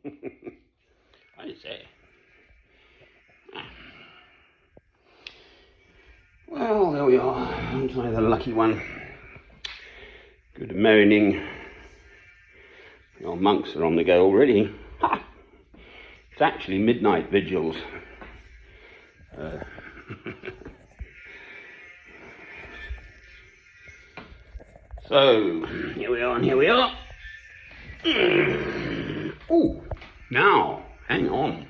I say. Well, there we are. Aren't I the lucky one? Good morning. The old monks are on the go already. Ha! It's actually midnight vigils. So, here we are and here we are. Oh, now, hang on.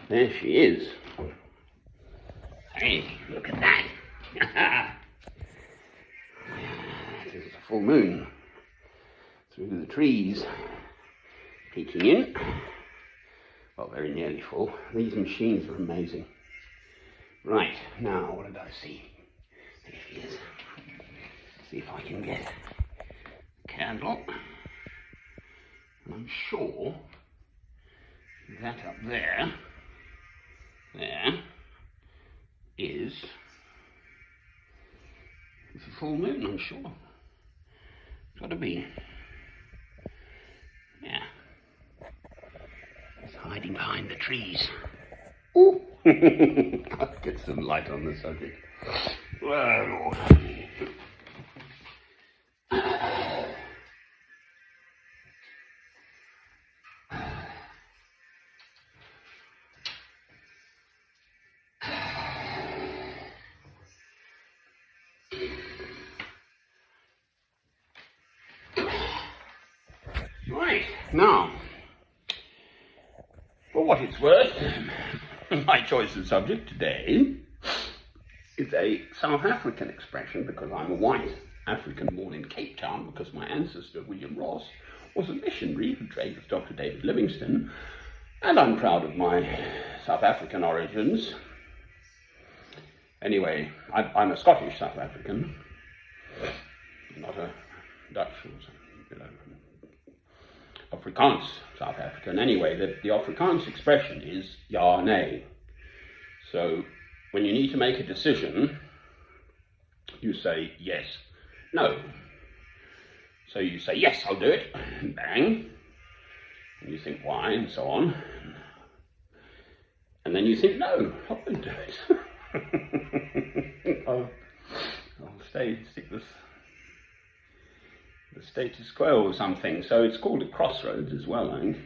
There she is. Hey, look at that. This is a full moon. Through the trees. Peeking in. Well, very nearly full. These machines are amazing. Right, now, what did I see? There she is. See if I can get a candle. And I'm sure that up there is it's a full moon, I'm sure. It's got to be. Yeah. It's hiding behind the trees. Ooh. I'll get some light on the subject. Well, Lord. Right, now, for what it's worth, my choice of subject today is a South African expression because I'm a white African born in Cape Town because my ancestor, William Ross, was a missionary who trained with Dr. David Livingstone, and I'm proud of my South African origins. Anyway, I'm a Scottish South African, not a Dutch or Afrikaans South African. Anyway, the Afrikaans expression is ja, nay. So when you need to make a decision, you say yes, no. So you say yes, I'll do it, and bang, and you think why, and so on. And then you think no, I won't do it. I'll stick with the status quo or something. So it's called a crossroads as well, I think.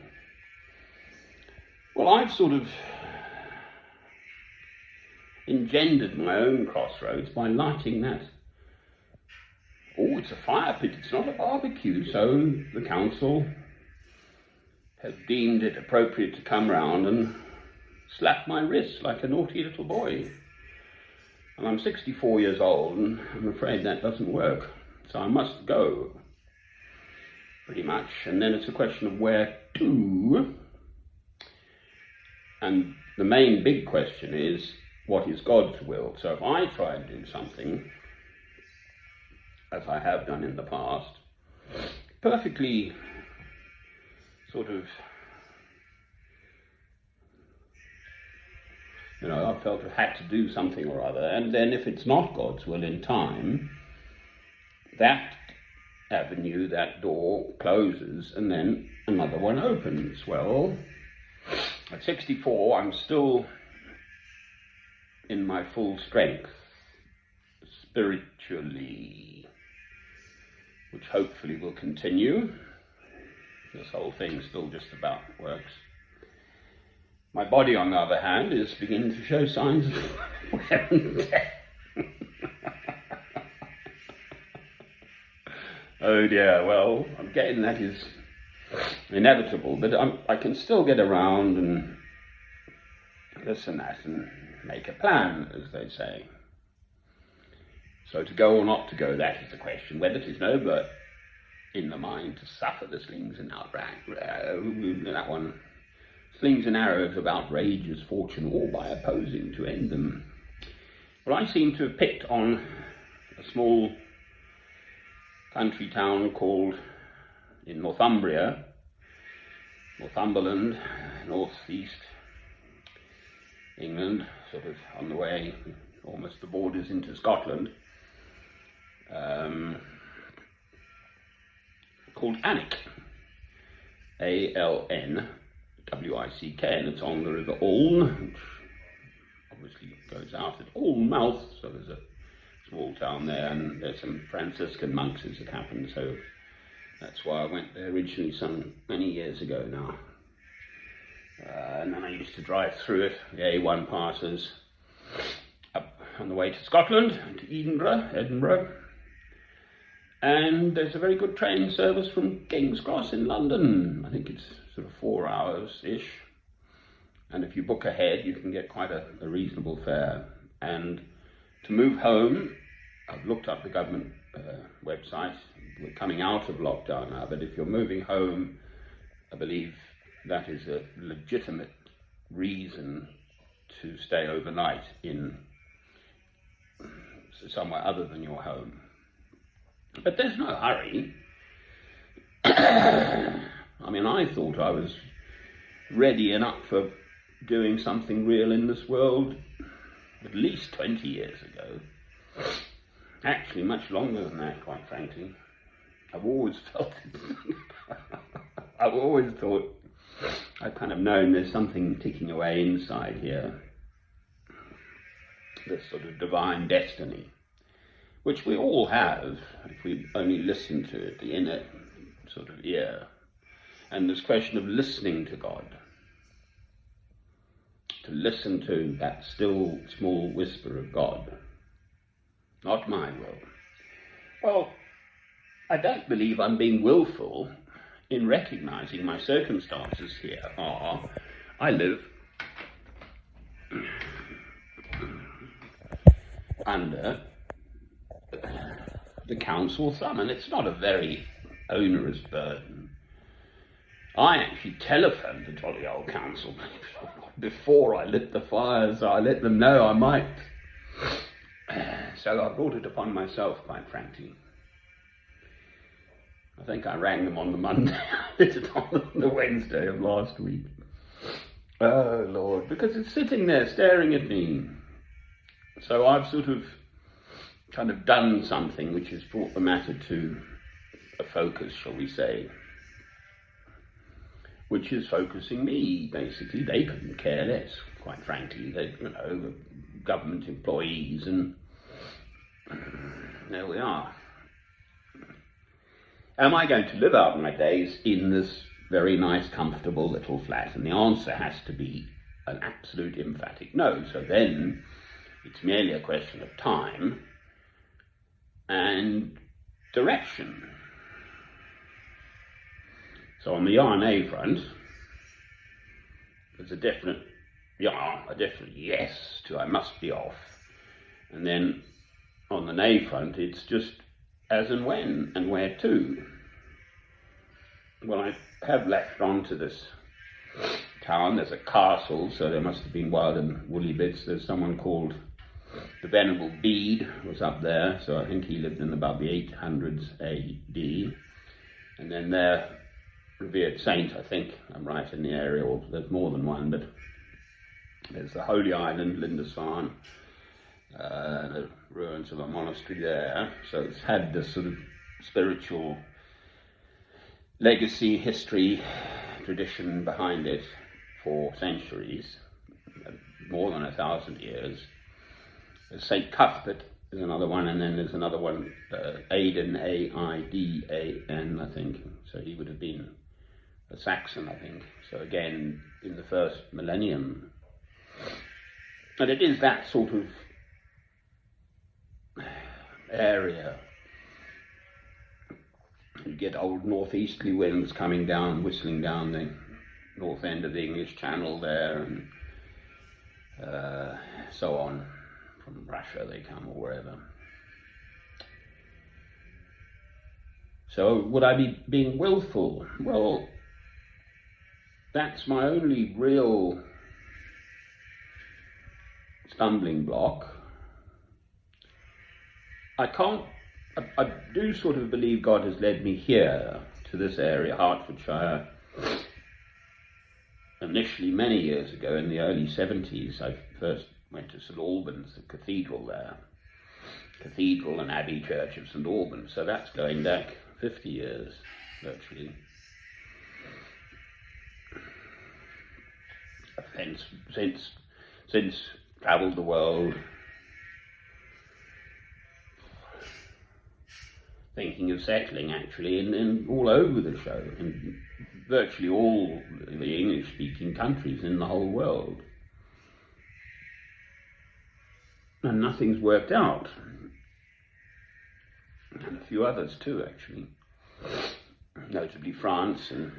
Well, I've sort of engendered my own crossroads by lighting that. Oh, it's a fire pit, it's not a barbecue. So the council have deemed it appropriate to come round and slap my wrist like a naughty little boy. And I'm 64 years old, and I'm afraid that doesn't work. So I must go, pretty much. And then it's a question of where to. And the main big question is, what is God's will? So if I try and do something, as I have done in the past, perfectly sort of, I felt I had to do something or other, and then if it's not God's will in time, that avenue, that door closes, and then another one opens. Well, at 64, I'm still in my full strength, spiritually, which hopefully will continue. This whole thing still just about works. My body, on the other hand, is beginning to show signs of wear and tear. Oh dear, well, I'm getting that is inevitable, but I can still get around and this and that and make a plan, as they say. So to go or not to go, that is the question. Whether 'tis no, but in the mind to suffer the slings and that one. Slings and arrows of outrageous fortune, all by opposing to end them. Well, I seem to have picked on a small country town called, in Northumberland, northeast England, sort of on the way, almost the borders into Scotland, called Alnwick. Alnwick, and it's on the River Alne, which obviously goes out at Alnmouth, so there's a small town there, and there's some Franciscan monks as it happened, so that's why I went there originally some many years ago now. And then I used to drive through it. The A1 passes up on the way to Scotland, to Edinburgh. And there's a very good train service from King's Cross in London. I think it's sort of 4 hours-ish. And if you book ahead, you can get quite a reasonable fare. And to move home, I've looked up the government website. We're coming out of lockdown now, but if you're moving home, I believe that is a legitimate reason to stay overnight in somewhere other than your home. But there's no hurry. I mean, I thought I was ready and up for doing something real in this world at least 20 years ago. Actually, much longer than that, quite frankly. I've always felt it. I've always thought, I've kind of known there's something ticking away inside here. This sort of divine destiny, which we all have, if we only listen to it, the inner sort of ear. And this question of listening to God, to listen to that still small whisper of God, not my will. Well, I don't believe I'm being willful in recognizing my circumstances here are, I live under the council thumb, and it's not a very onerous burden. I actually telephoned the jolly old council before I lit the fires, so I let them know I might. So I brought it upon myself, quite frankly. I think I rang them on the Monday, I did it on the Wednesday of last week. Oh, Lord, because it's sitting there staring at me. So I've sort of kind of done something which has brought the matter to a focus, shall we say, which is focusing me, basically. They couldn't care less, quite frankly. They, the government employees, and there we are. Am I going to live out my days in this very nice, comfortable little flat? And the answer has to be an absolute emphatic no. So then it's merely a question of time and direction. So on the R&A front, there's a definite yes to I must be off. And then on the nay front, it's just as and when and where to. Well, I have latched on to this town. There's a castle, so there must have been wild and woolly bits. There's someone called the Venerable Bede was up there, so I think he lived in about the 800s AD. And then their revered saint, I think I'm right in the area, or there's more than one, but there's the Holy Island, Lindisfarne, the ruins of a monastery there. So it's had this sort of spiritual legacy, history, tradition behind it for centuries, more than 1,000 years. There's St. Cuthbert is another one, and then there's another one, Aidan, Aidan, I think. So he would have been a Saxon, I think. So again, in the first millennium. And it is that sort of area. You get old northeasterly winds coming down, whistling down the north end of the English Channel there, and so on. From Russia they come, or wherever. So would I be being willful? Well, that's my only real stumbling block. I do sort of believe God has led me here to this area, Hertfordshire. Initially, many years ago, in the early 70s, I first went to St Albans, the cathedral there. Cathedral and Abbey Church of St Albans. So that's going back 50 years, virtually. since travelled the world, thinking of settling actually in all over the show, in virtually all the English-speaking countries in the whole world. And nothing's worked out. And a few others too, actually. Notably France, and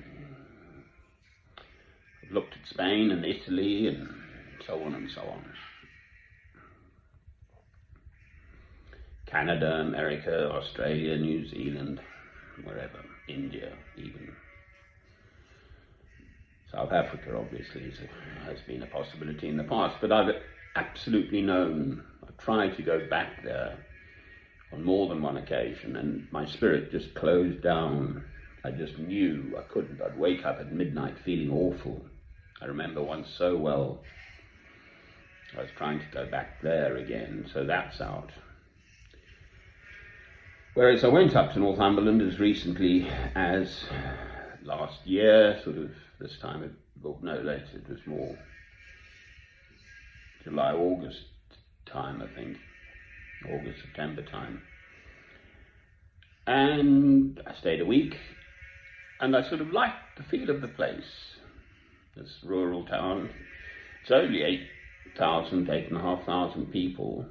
I've looked at Spain and Italy and so on and so on. Canada, America, Australia, New Zealand, wherever, India even. South Africa obviously has been a possibility in the past, but I've absolutely known, I've tried to go back there on more than one occasion, and my spirit just closed down. I just knew I couldn't. I'd wake up at midnight feeling awful. I remember once so well. I was trying to go back there again, so that's out. Whereas I went up to Northumberland as recently as last year, sort of this time, no, later, it was more July, August time, I think. August, September time. And I stayed a week, and I sort of liked the feel of the place, this rural town. It's only 8,500 people,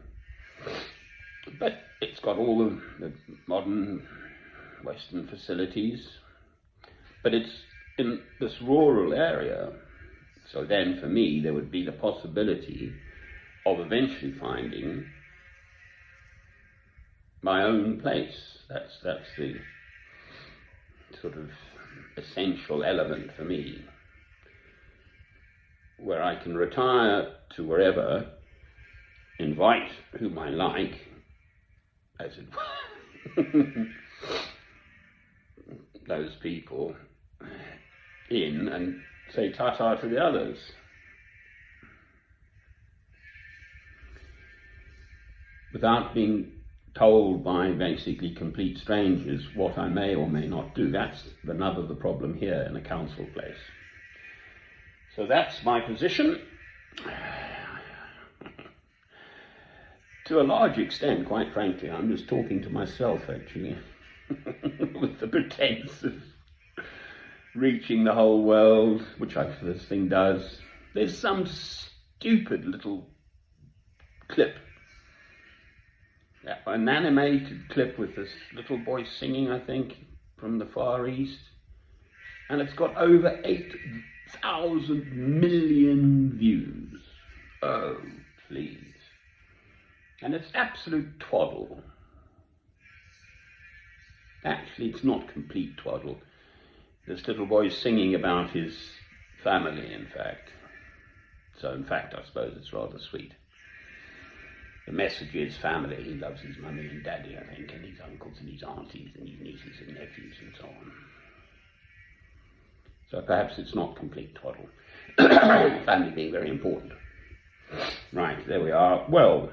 but it's got all the modern Western facilities, but it's in this rural area. So then for me, there would be the possibility of eventually finding my own place. That's the sort of essential element for me, where I can retire to wherever, invite whom I like, as it were, those people in, and say ta-ta to the others. Without being told by basically complete strangers what I may or may not do. That's the nub of the problem here in a council place. So that's my position. To a large extent, quite frankly, I'm just talking to myself actually, with the pretense of reaching the whole world, which this thing does. There's some stupid little clip, an animated clip with this little boy singing, I think, from the Far East, and it's got over 8,000 million views. Oh, please. And it's absolute twaddle. Actually, it's not complete twaddle. This little boy's singing about his family, in fact. So, in fact, I suppose it's rather sweet. The message is family. He loves his mummy and daddy, I think, and his uncles and his aunties and his nieces and nephews and so on. So perhaps it's not complete twaddle. Family being very important. Right, there we are. Well,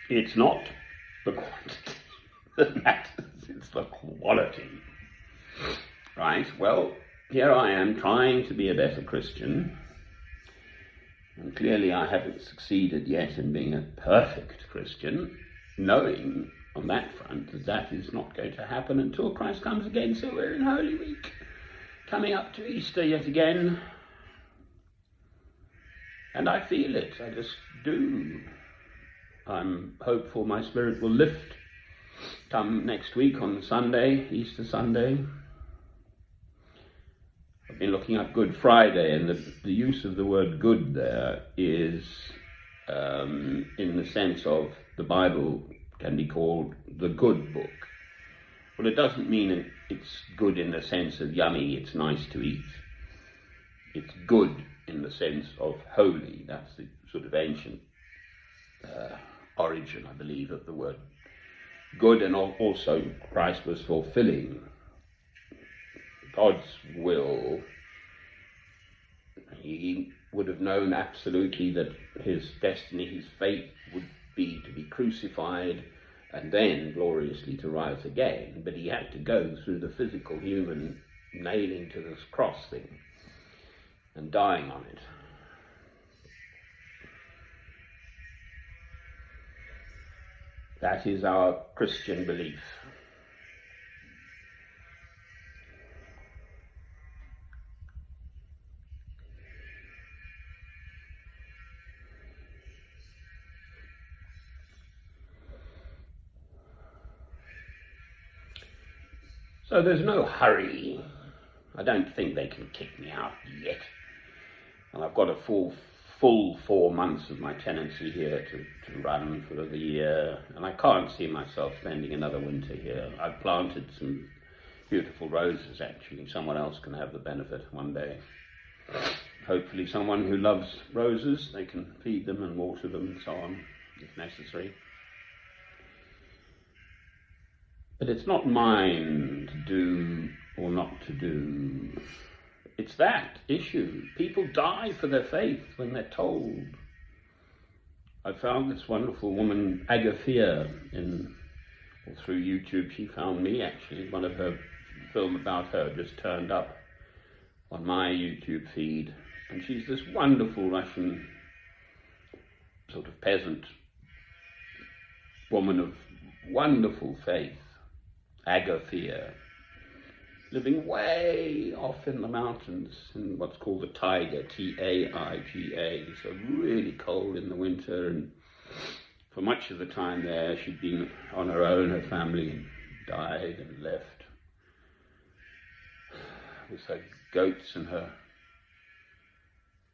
it's not the quantity that matters, it's the quality. Right, well, here I am trying to be a better Christian, and clearly I haven't succeeded yet in being a perfect Christian, knowing on that front that that is not going to happen until Christ comes again. So we're in Holy Week, coming up to Easter yet again, and I feel it, I just do. I'm hopeful my spirit will lift come next week on Sunday, Easter Sunday. I've been looking up Good Friday, and the use of the word good there is in the sense of the Bible can be called the good book. Well, it doesn't mean it's good in the sense of yummy, it's nice to eat. It's good in the sense of holy. That's the sort of ancient origin, I believe, of the word good, and also Christ was fulfilling God's will. He would have known absolutely that his destiny, his fate would be to be crucified and then gloriously to rise again, but he had to go through the physical human nailing to this cross thing. and dying on it. That is our Christian belief. So there's no hurry. I don't think they can kick me out yet. And I've got a full 4 months of my tenancy here to run for the year, and I can't see myself spending another winter here. I've planted some beautiful roses, actually. Someone else can have the benefit one day. Hopefully someone who loves roses, they can feed them and water them and so on, if necessary. But it's not mine to do or not to do. It's that issue. People die for their faith when they're told. I found this wonderful woman, Agathia, through YouTube. She found me, actually. One of her film about her just turned up on my YouTube feed. And she's this wonderful Russian sort of peasant woman of wonderful faith, Agathia, living way off in the mountains in what's called the taiga, Taiga, so really cold in the winter, and for much of the time there she'd been on her own. Her family died and left with her goats and her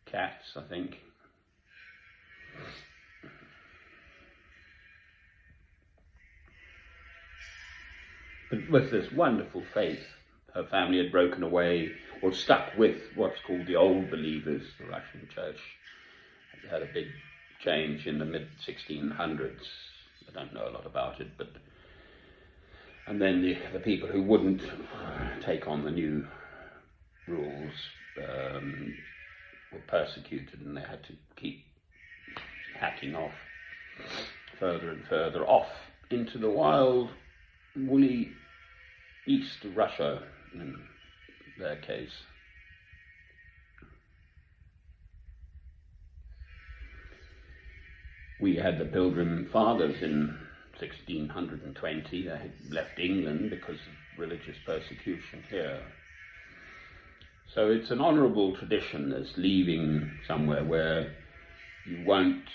cats, I think. But with this wonderful faith, her family had broken away or stuck with what's called the Old Believers, the Russian church. It had a big change in the mid-1600s. I don't know a lot about it, and then the people who wouldn't take on the new rules were persecuted, and they had to keep hacking off further and further off into the wild, woolly east of Russia, in their case. We had the Pilgrim Fathers in 1620. They had left England because of religious persecution here. So it's an honourable tradition that's leaving somewhere where you won't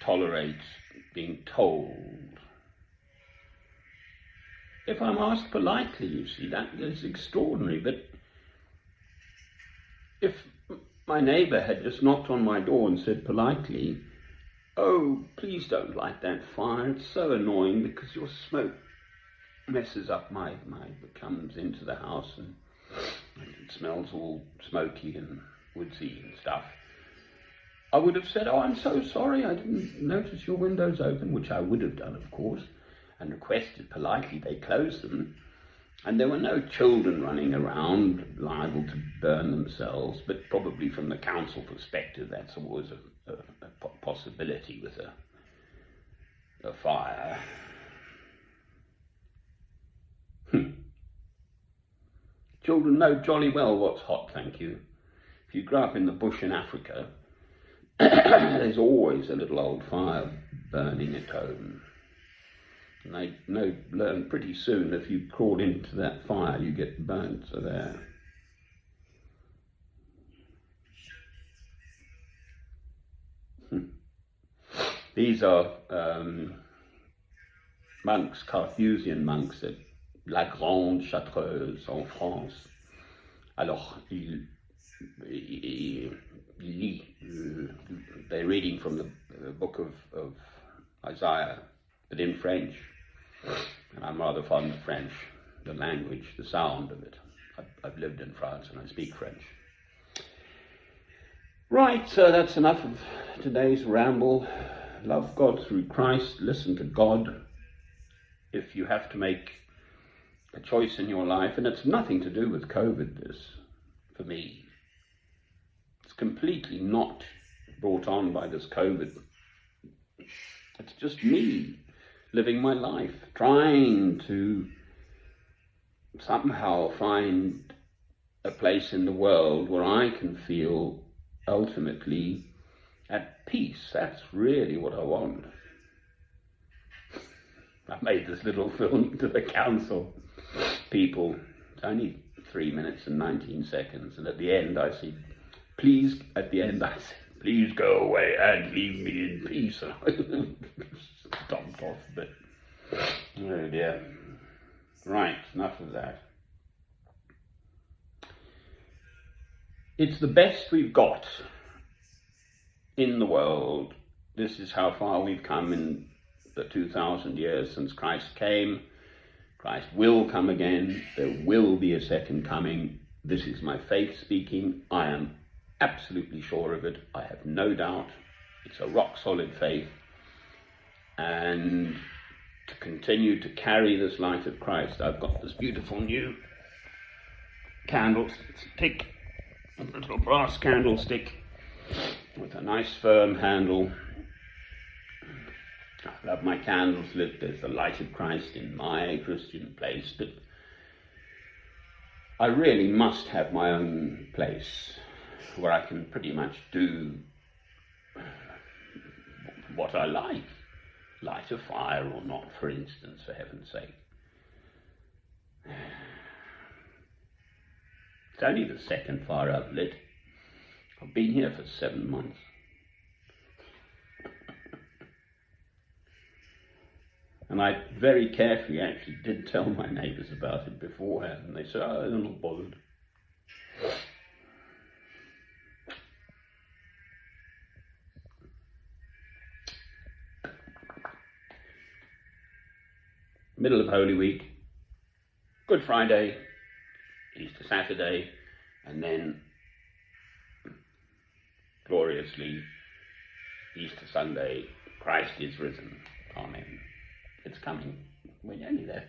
tolerate being told. If I'm asked politely, you see, that is extraordinary. But if my neighbour had just knocked on my door and said politely, "Oh, please don't light that fire, it's so annoying because your smoke messes up comes into the house and it smells all smoky and woodsy and stuff," I would have said, "Oh, I'm so sorry, I didn't notice your windows open," which I would have done, of course, and requested politely they close them. And there were no children running around liable to burn themselves, but probably from the council perspective, that's always a possibility with a fire. Children know jolly well what's hot, thank you. If you grow up in the bush in Africa, there's always a little old fire burning at home. And they learn pretty soon if you crawl into that fire, you get burnt, so there. These are monks, Carthusian monks at La Grande Chartreuse en France. Alors, they're reading from the book of Isaiah, but in French. And I'm rather fond of French, the language, the sound of it. I've lived in France and I speak French. Right, so that's enough of today's ramble. Love God through Christ, listen to God. If you have to make a choice in your life, and it's nothing to do with COVID, this, for me. It's completely not brought on by this COVID. It's just me living my life, trying to somehow find a place in the world where I can feel ultimately at peace. That's really what I want. I made this little film to the council people. It's only 3 minutes and 19 seconds, and at the end I said, please go away and leave me in peace. And I stomped off a bit. Oh dear. Right, enough of that. It's the best we've got in the world. This is how far we've come in the 2,000 years since Christ came. Christ will come again. There will be a second coming. This is my faith speaking. I am absolutely sure of it. I have no doubt. It's a rock solid faith. And to continue to carry this light of Christ, I've got this beautiful new candlestick, a little brass candlestick with a nice firm handle. I love my candles lit. There's the light of Christ in my Christian place, but I really must have my own place where I can pretty much do what I like. Light a fire or not, for instance, for heaven's sake. It's only the second fire I've lit. I've been here for 7 months. And I very carefully actually did tell my neighbours about it beforehand, and they said, oh, I'm not bothered. Middle of Holy Week, Good Friday, Easter Saturday, and then gloriously Easter Sunday, Christ is risen. Amen. It's coming. We're nearly there.